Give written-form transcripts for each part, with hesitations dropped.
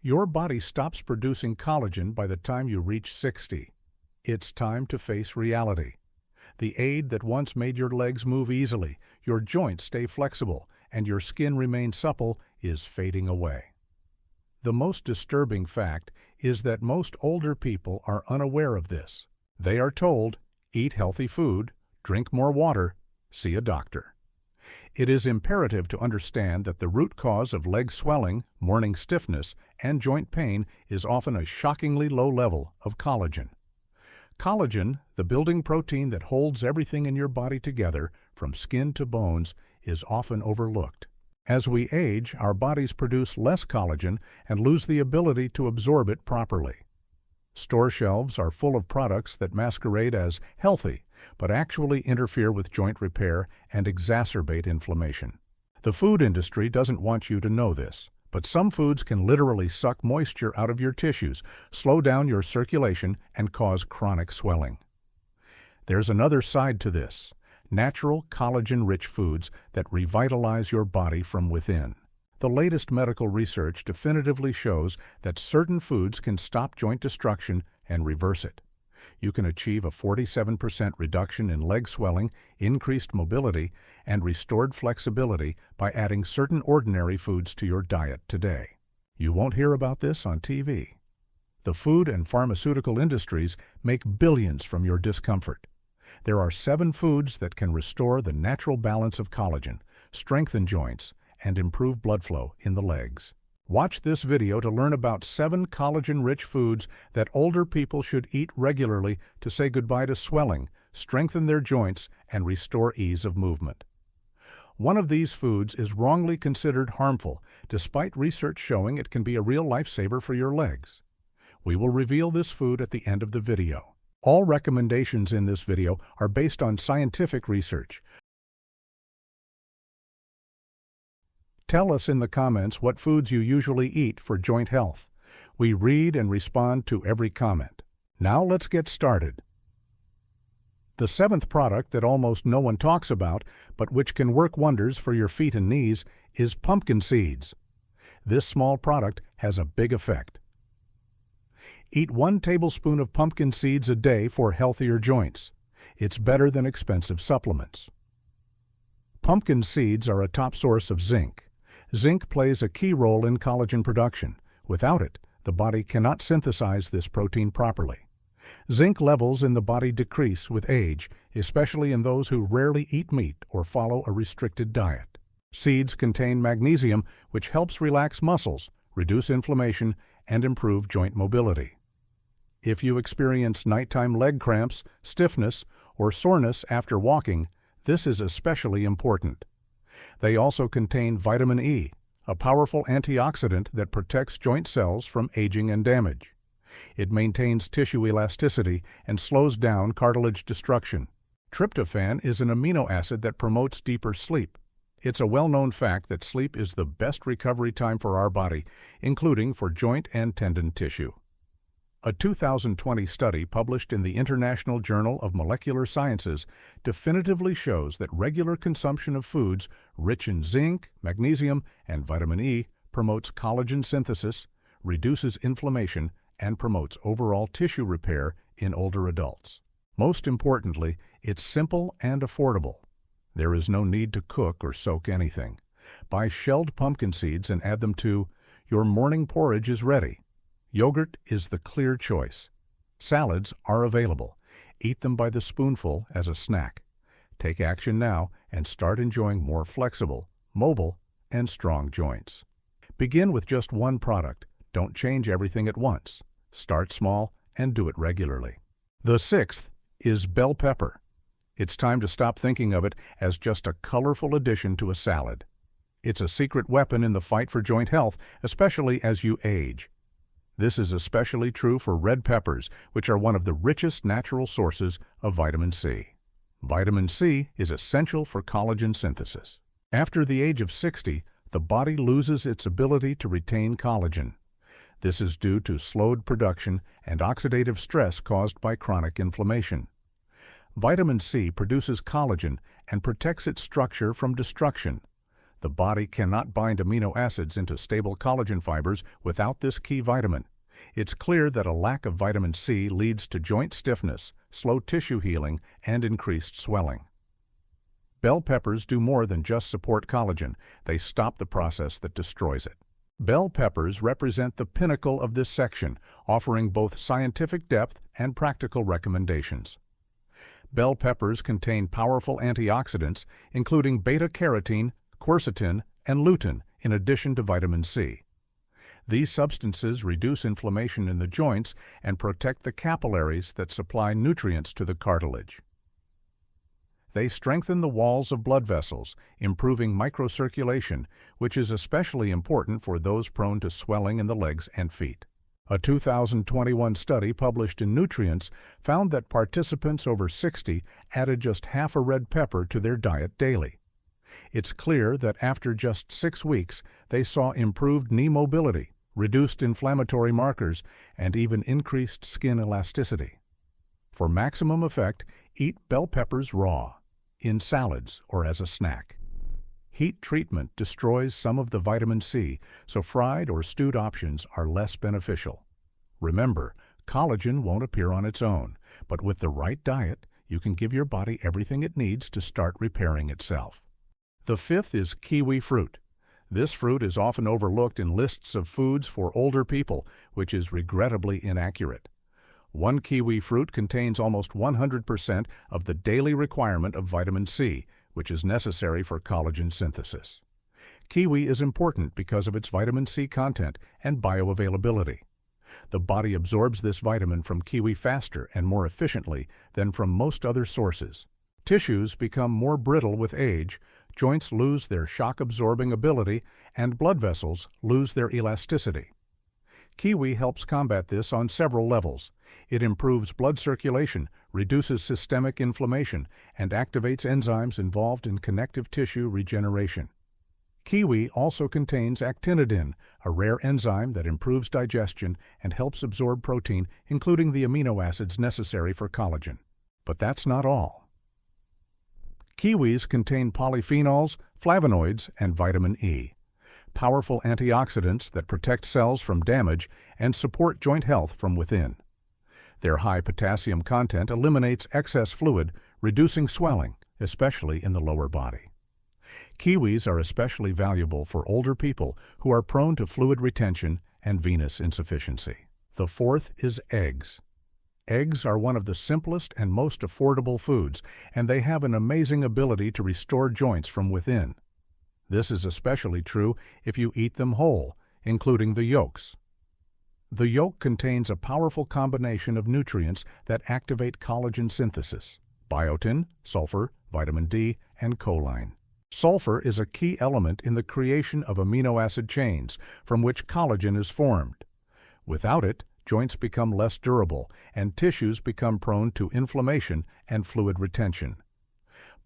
Your body stops producing collagen by the time you reach 60. It's time to face reality. The aid that once made your legs move easily, your joints stay flexible, and your skin remain supple is fading away. The most disturbing fact is that most older people are unaware of this. They are told, eat healthy food, drink more water, see a doctor. It is imperative to understand that the root cause of leg swelling, morning stiffness, and joint pain is often a shockingly low level of collagen. Collagen, the building protein that holds everything in your body together, from skin to bones, is often overlooked. As we age, our bodies produce less collagen and lose the ability to absorb it properly. Store shelves are full of products that masquerade as healthy, but actually interfere with joint repair and exacerbate inflammation. The food industry doesn't want you to know this, but some foods can literally suck moisture out of your tissues, slow down your circulation, and cause chronic swelling. There's another side to this: natural collagen-rich foods that revitalize your body from within. The latest medical research definitively shows that certain foods can stop joint destruction and reverse it. You can achieve a 47% reduction in leg swelling, increased mobility, and restored flexibility by adding certain ordinary foods to your diet today. You won't hear about this on TV. The food and pharmaceutical industries make billions from your discomfort. There are 7 foods that can restore the natural balance of collagen, strengthen joints, and improve blood flow in the legs. Watch this video to learn about 7 collagen-rich foods that older people should eat regularly to say goodbye to swelling, strengthen their joints, and restore ease of movement. One of these foods is wrongly considered harmful, despite research showing it can be a real lifesaver for your legs. We will reveal this food at the end of the video. All recommendations in this video are based on scientific research. Tell us in the comments what foods you usually eat for joint health. We read and respond to every comment. Now let's get started. The 7th product that almost no one talks about, but which can work wonders for your feet and knees, is pumpkin seeds. This small product has a big effect. Eat 1 tablespoon of pumpkin seeds a day for healthier joints. It's better than expensive supplements. Pumpkin seeds are a top source of zinc. Zinc plays a key role in collagen production. Without it, the body cannot synthesize this protein properly. Zinc levels in the body decrease with age, especially in those who rarely eat meat or follow a restricted diet. Seeds contain magnesium, which helps relax muscles, reduce inflammation, and improve joint mobility. If you experience nighttime leg cramps, stiffness, or soreness after walking, this is especially important. They also contain vitamin E, a powerful antioxidant that protects joint cells from aging and damage. It maintains tissue elasticity and slows down cartilage destruction. Tryptophan is an amino acid that promotes deeper sleep. It's a well-known fact that sleep is the best recovery time for our body, including for joint and tendon tissue. A 2020 study published in the International Journal of Molecular Sciences definitively shows that regular consumption of foods rich in zinc, magnesium, and vitamin E promotes collagen synthesis, reduces inflammation, and promotes overall tissue repair in older adults. Most importantly, it's simple and affordable. There is no need to cook or soak anything. Buy shelled pumpkin seeds and add them to your morning porridge is ready. Yogurt is the clear choice. Salads are available. Eat them by the spoonful as a snack. Take action now and start enjoying more flexible, mobile, and strong joints. Begin with just 1 product. Don't change everything at once. Start small and do it regularly. The 6th is bell pepper. It's time to stop thinking of it as just a colorful addition to a salad. It's a secret weapon in the fight for joint health, especially as you age. This is especially true for red peppers, which are one of the richest natural sources of vitamin C. Vitamin C is essential for collagen synthesis. After the age of 60, the body loses its ability to retain collagen. This is due to slowed production and oxidative stress caused by chronic inflammation. Vitamin C produces collagen and protects its structure from destruction. The body cannot bind amino acids into stable collagen fibers without this key vitamin. It's clear that a lack of vitamin C leads to joint stiffness, slow tissue healing, and increased swelling. Bell peppers do more than just support collagen. They stop the process that destroys it. Bell peppers represent the pinnacle of this section, offering both scientific depth and practical recommendations. Bell peppers contain powerful antioxidants, including beta-carotene, quercetin, and lutein, in addition to vitamin C. These substances reduce inflammation in the joints and protect the capillaries that supply nutrients to the cartilage. They strengthen the walls of blood vessels, improving microcirculation, which is especially important for those prone to swelling in the legs and feet. A 2021 study published in Nutrients found that participants over 60 added just half a red pepper to their diet daily. It's clear that after just 6 weeks, they saw improved knee mobility, reduced inflammatory markers, and even increased skin elasticity. For maximum effect, eat bell peppers raw, in salads, or as a snack. Heat treatment destroys some of the vitamin C, so fried or stewed options are less beneficial. Remember, collagen won't appear on its own, but with the right diet, you can give your body everything it needs to start repairing itself. The fifth is kiwi fruit. This fruit is often overlooked in lists of foods for older people, which is regrettably inaccurate. One kiwi fruit contains almost 100% of the daily requirement of vitamin C, which is necessary for collagen synthesis. Kiwi is important because of its vitamin C content and bioavailability. The body absorbs this vitamin from kiwi faster and more efficiently than from most other sources. Tissues become more brittle with age, joints lose their shock-absorbing ability, and blood vessels lose their elasticity. Kiwi helps combat this on several levels. It improves blood circulation, reduces systemic inflammation, and activates enzymes involved in connective tissue regeneration. Kiwi also contains actinidin, a rare enzyme that improves digestion and helps absorb protein, including the amino acids necessary for collagen. But that's not all. Kiwis contain polyphenols, flavonoids, and vitamin E, powerful antioxidants that protect cells from damage and support joint health from within. Their high potassium content eliminates excess fluid, reducing swelling, especially in the lower body. Kiwis are especially valuable for older people who are prone to fluid retention and venous insufficiency. The fourth is eggs. Eggs are one of the simplest and most affordable foods, and they have an amazing ability to restore joints from within. This is especially true if you eat them whole, including the yolks. The yolk contains a powerful combination of nutrients that activate collagen synthesis: biotin, sulfur, vitamin D, and choline. Sulfur is a key element in the creation of amino acid chains from which collagen is formed. Without it, joints become less durable and tissues become prone to inflammation and fluid retention.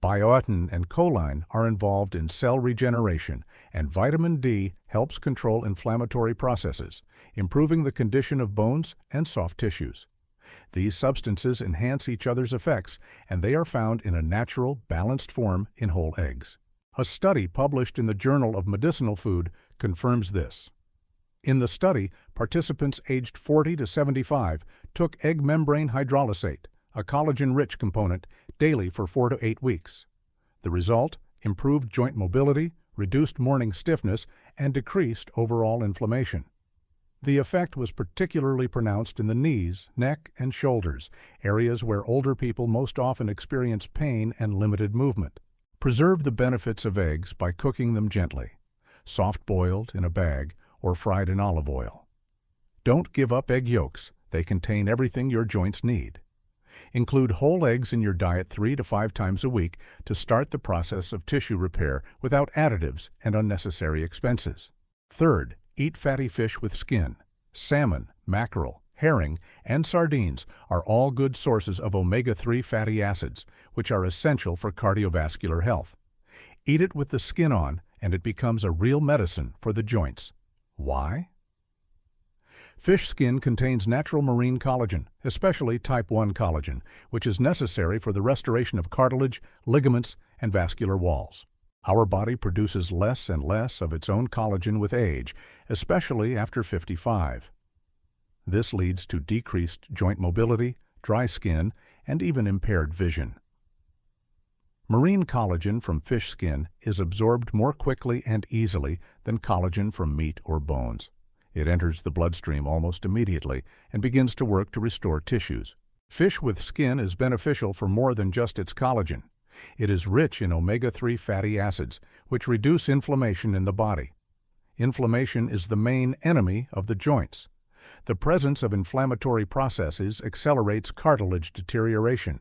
Biotin and choline are involved in cell regeneration, and vitamin D helps control inflammatory processes, improving the condition of bones and soft tissues. These substances enhance each other's effects, and they are found in a natural, balanced form in whole eggs. A study published in the Journal of Medicinal Food confirms this. In the study, participants aged 40 to 75 took egg membrane hydrolysate, a collagen-rich component, daily for 4 to 8 weeks. The result: improved joint mobility, reduced morning stiffness, and decreased overall inflammation. The effect was particularly pronounced in the knees, neck, and shoulders, areas where older people most often experience pain and limited movement. Preserve the benefits of eggs by cooking them gently, soft-boiled in a bag, or fried in olive oil. Don't give up egg yolks. They contain everything your joints need. Include whole eggs in your diet 3 to 5 times a week to start the process of tissue repair without additives and unnecessary expenses. Third, eat fatty fish with skin. Salmon, mackerel, herring, and sardines are all good sources of omega-3 fatty acids, which are essential for cardiovascular health. Eat it with the skin on, and it becomes a real medicine for the joints. Why? Fish skin contains natural marine collagen, especially type 1 collagen, which is necessary for the restoration of cartilage, ligaments, and vascular walls. Our body produces less and less of its own collagen with age, especially after 55. This leads to decreased joint mobility, dry skin, and even impaired vision. Marine collagen from fish skin is absorbed more quickly and easily than collagen from meat or bones. It enters the bloodstream almost immediately and begins to work to restore tissues. Fish with skin is beneficial for more than just its collagen. It is rich in omega-3 fatty acids, which reduce inflammation in the body. Inflammation is the main enemy of the joints. The presence of inflammatory processes accelerates cartilage deterioration.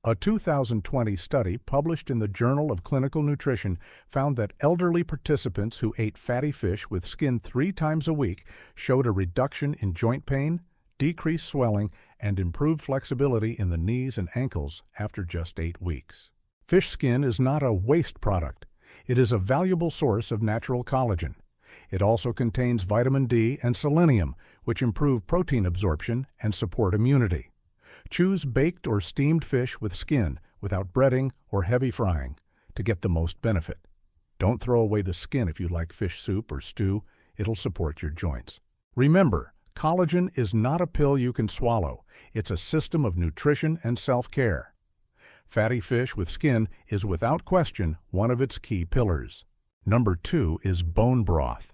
A 2020 study published in the Journal of Clinical Nutrition found that elderly participants who ate fatty fish with skin 3 times a week showed a reduction in joint pain, decreased swelling, and improved flexibility in the knees and ankles after just 8 weeks. Fish skin is not a waste product. It is a valuable source of natural collagen. It also contains vitamin D and selenium, which improve protein absorption and support immunity. Choose baked or steamed fish with skin without breading or heavy frying to get the most benefit. Don't throw away the skin if you like fish soup or stew. It'll support your joints. Remember, collagen is not a pill you can swallow. It's a system of nutrition and self-care. Fatty fish with skin is without question one of its key pillars. Number 2 is bone broth.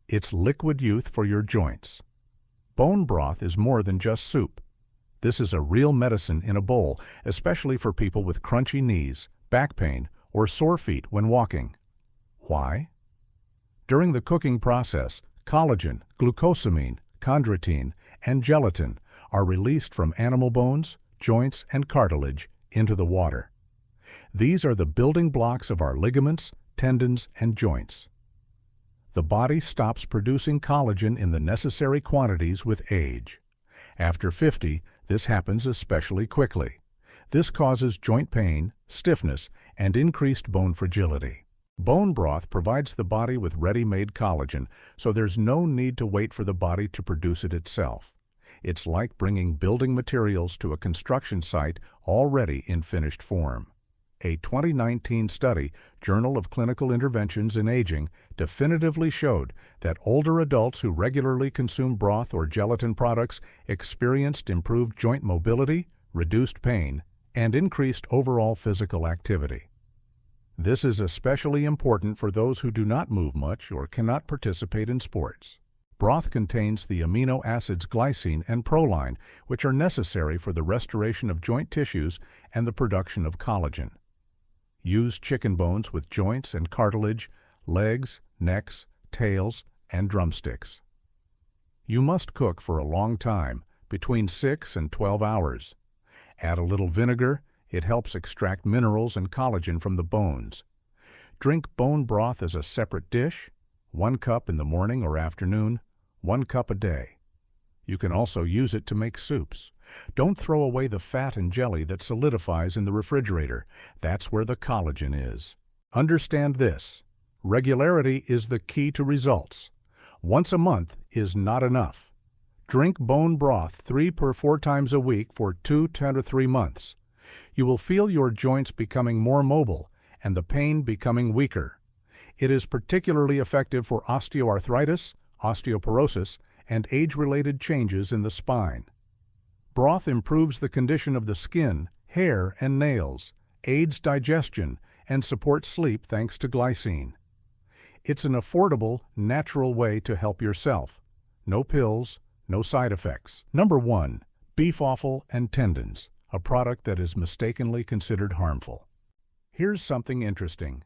It's liquid youth for your joints. Bone broth is more than just soup. This is a real medicine in a bowl, especially for people with crunchy knees, back pain, or sore feet when walking. Why? During the cooking process, collagen, glucosamine, chondroitin, and gelatin are released from animal bones, joints, and cartilage into the water. These are the building blocks of our ligaments, tendons, and joints. The body stops producing collagen in the necessary quantities with age. After 50, this happens especially quickly. This causes joint pain, stiffness, and increased bone fragility. Bone broth provides the body with ready-made collagen, so there's no need to wait for the body to produce it itself. It's like bringing building materials to a construction site already in finished form. A 2019 study, Journal of Clinical Interventions in Aging, definitively showed that older adults who regularly consume broth or gelatin products experienced improved joint mobility, reduced pain, and increased overall physical activity. This is especially important for those who do not move much or cannot participate in sports. Broth contains the amino acids glycine and proline, which are necessary for the restoration of joint tissues and the production of collagen. Use chicken bones with joints and cartilage, legs, necks, tails, and drumsticks. You must cook for a long time, between 6 and 12 hours. Add a little vinegar. It helps extract minerals and collagen from the bones. Drink bone broth as a separate dish, 1 cup in the morning or afternoon, 1 cup a day. You can also use it to make soups. Don't throw away the fat and jelly that solidifies in the refrigerator. That's where the collagen is. Understand this: regularity is the key to results. Once a month is not enough. Drink bone broth 3 or 4 times a week for 2 to 3 months. You will feel your joints becoming more mobile and the pain becoming weaker. It is particularly effective for osteoarthritis, osteoporosis, and age-related changes in the spine. Broth improves the condition of the skin, hair, and nails, aids digestion, and supports sleep thanks to glycine. It's an affordable, natural way to help yourself. No pills, no side effects. Number 1. Beef offal and tendons, a product that is mistakenly considered harmful. Here's something interesting.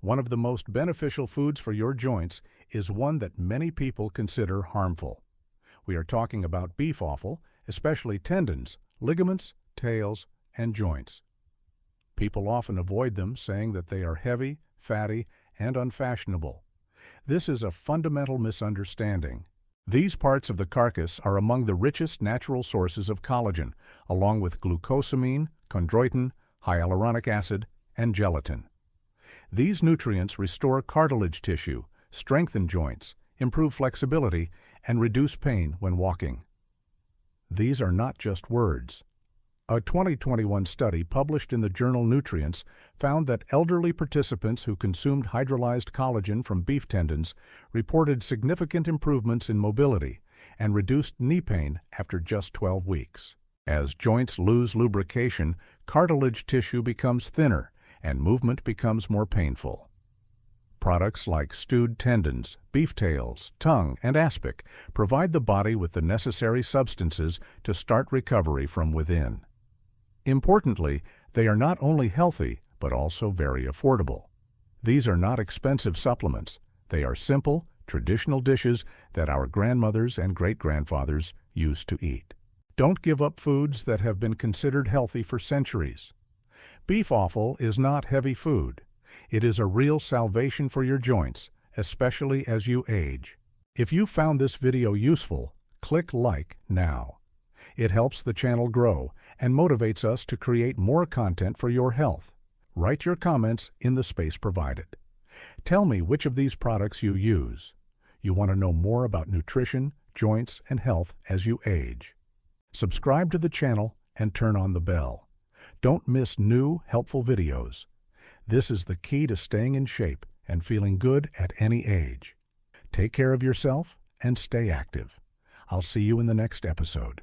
One of the most beneficial foods for your joints is one that many people consider harmful. We are talking about beef offal, especially tendons, ligaments, tails, and joints. People often avoid them, saying that they are heavy, fatty, and unfashionable. This is a fundamental misunderstanding. These parts of the carcass are among the richest natural sources of collagen, along with glucosamine, chondroitin, hyaluronic acid, and gelatin. These nutrients restore cartilage tissue, strengthen joints, improve flexibility, and reduce pain when walking. These are not just words. A 2021 study published in the journal Nutrients found that elderly participants who consumed hydrolyzed collagen from beef tendons reported significant improvements in mobility and reduced knee pain after just 12 weeks. As joints lose lubrication, cartilage tissue becomes thinner and movement becomes more painful. Products like stewed tendons, beef tails, tongue, and aspic provide the body with the necessary substances to start recovery from within. Importantly, they are not only healthy, but also very affordable. These are not expensive supplements. They are simple, traditional dishes that our grandmothers and great-grandfathers used to eat. Don't give up foods that have been considered healthy for centuries. Beef offal is not heavy food. It is a real salvation for your joints, especially as you age. If you found this video useful, click like now. It helps the channel grow and motivates us to create more content for your health. Write your comments in the space provided. Tell me which of these products you use. You want to know more about nutrition, joints, and health as you age. Subscribe to the channel and turn on the bell. Don't miss new, helpful videos. This is the key to staying in shape and feeling good at any age. Take care of yourself and stay active. I'll see you in the next episode.